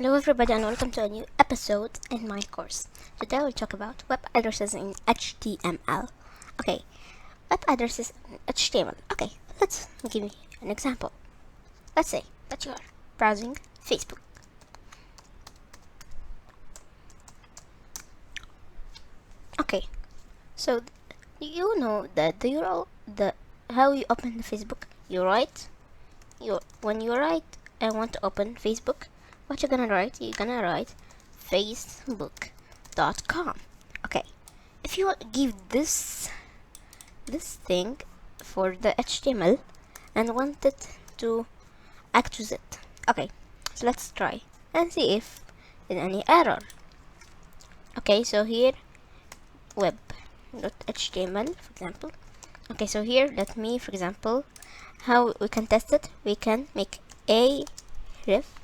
Hello everybody and welcome to a new episode in my course. Today we'll talk about web addresses in HTML. Okay, web addresses in HTML. Okay, let's give you an example. Let's say that you are browsing Facebook. Okay, so you know that the URL, how you open the Facebook. When you write I want to open Facebook, what you're gonna write? You're gonna write facebook.com. Okay, if you give this thing for the HTML and want it to act with it. Okay, so let's try and see if there's any error. Okay, so here web.html, for example. Okay, so here let me, for example, how we can test it. We can make a ref,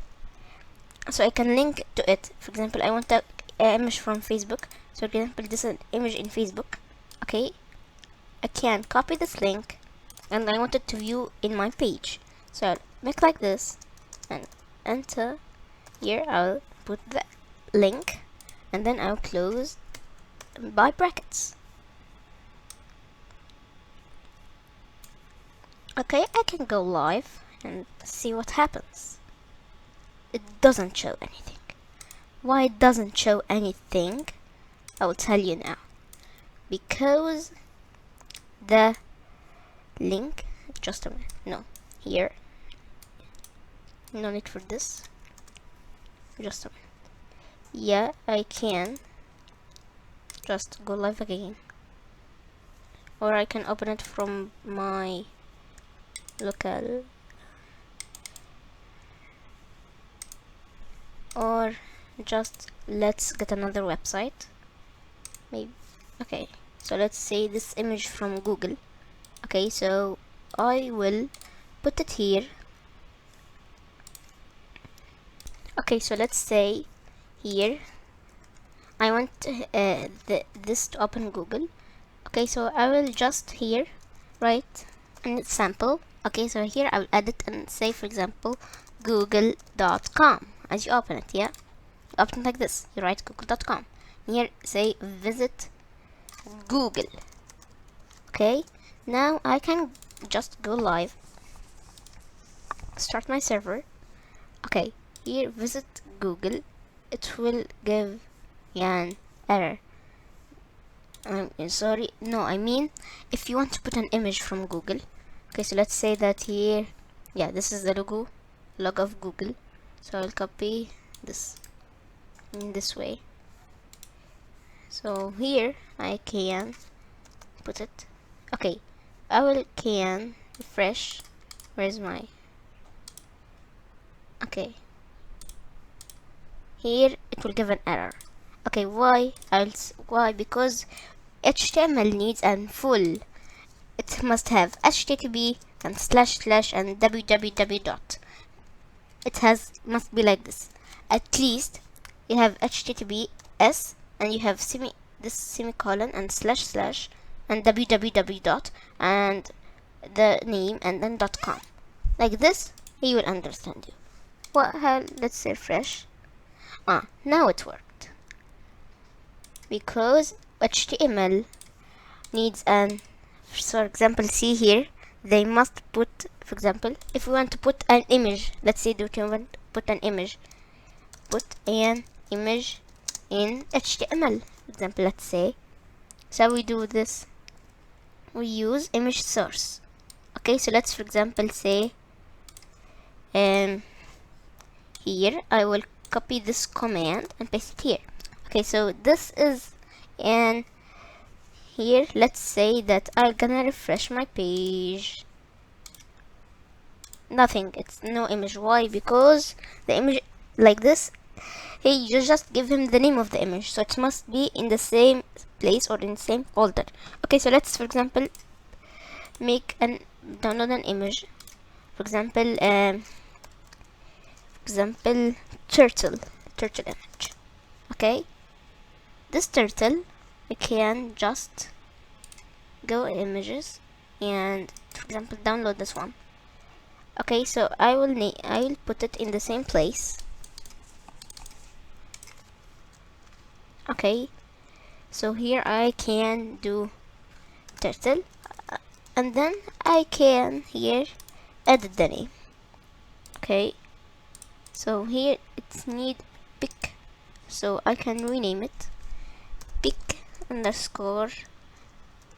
so I can link to it. For example, I want an image from Facebook, so for example this is an image in Facebook. Okay, I can copy this link and I want it to view in my page, so I'll make like this and enter. Here I'll put the link and then I'll close by brackets. Okay, I can go live and see what happens. It doesn't show anything. Why it doesn't show anything? I will tell you now. Because the link, just a minute, no, here, no need for this, just a minute. Yeah, I can just go live again, or I can open it from my local, or just let's get another website maybe. Okay, so let's say this image from Google. Okay, so I will put it here. Okay, so let's say here I want this to open Google. Okay, so I will just here write an sample. Okay, so here I will add it and say, for example, google.com. As you open it, yeah, you open it like this. You write google.com. Here say visit Google. Okay, now I can just go live, start my server. Okay, here visit Google. It will give an error. I'm sorry, no, I mean if you want to put an image from Google. Okay, so let's say that here, yeah, this is the logo of Google. So I'll copy this in this way. So here I can put it. Okay, I can refresh. Where's my? Okay, here it will give an error. Okay, why? Why? Because HTML needs an full. It must have HTTP and // and www dot. It must be like this. At least you have HTTPS and you have this semicolon and // and www dot and the name and then .com. Like this, he will understand you. Let's refresh. Now it worked. Because HTML needs an, for example, see here, they must put, for example, if we want to put an image, let's say that you want to put an image, in HTML, for example, let's say. So we do this, we use image source. Okay, so let's, for example, say here I will copy this command and paste it here. Okay, so this is, and here let's say that I'm gonna refresh my page. Nothing, it's no image. Why? Because the image like this, hey, you just give him the name of the image, so it must be in the same place or in the same folder. Okay, so let's, for example, download an image. For example, turtle image. Okay, this turtle, we can just go images and, for example, download this one. Okay, so I will put it in the same place. Okay, so here I can do turtle, and then I can here edit the name. Okay, so here it's need pic, so I can rename it pic underscore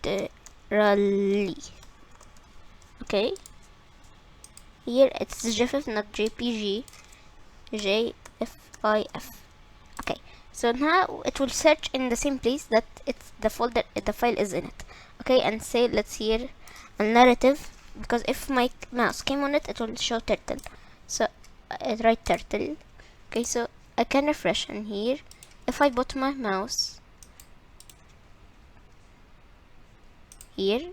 the rally. Okay, here it's GIF, not JPG, JFIF. Okay, so now it will search in the same place that it's the folder the file is in it. Okay, and say let's here a narrative, because if my mouse came on it, it will show turtle. So I write turtle. Okay, so I can refresh, and here if I put my mouse here,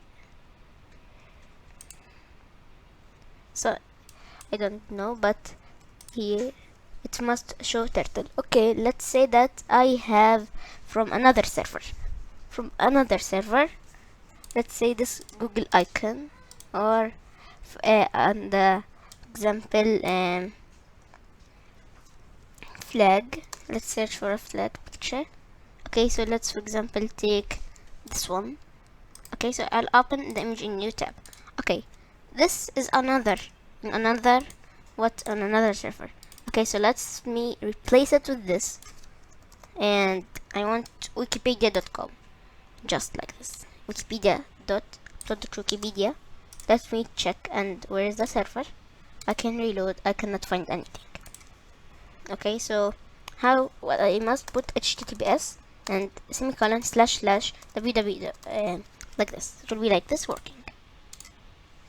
so I don't know, but here it must show turtle. Okay, let's say that I have from another server. Let's say this Google icon, or and example flag. Let's search for a flag picture. Okay, so let's for example take this one. Okay, so I'll open the image in new tab. Okay, this is another on another server. Okay, so let's me replace it with this, and I want wikipedia.com, just like this. Wikipedia.Wikipedia. Let me check, and where is the server? I can reload. I cannot find anything. Okay, so I must put HTTPS and semicolon / www, like this. It will be like this working.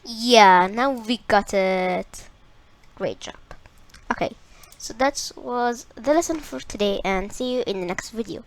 Yeah, now we got it. Great job. Okay, so that was the lesson for today, and see you in the next video.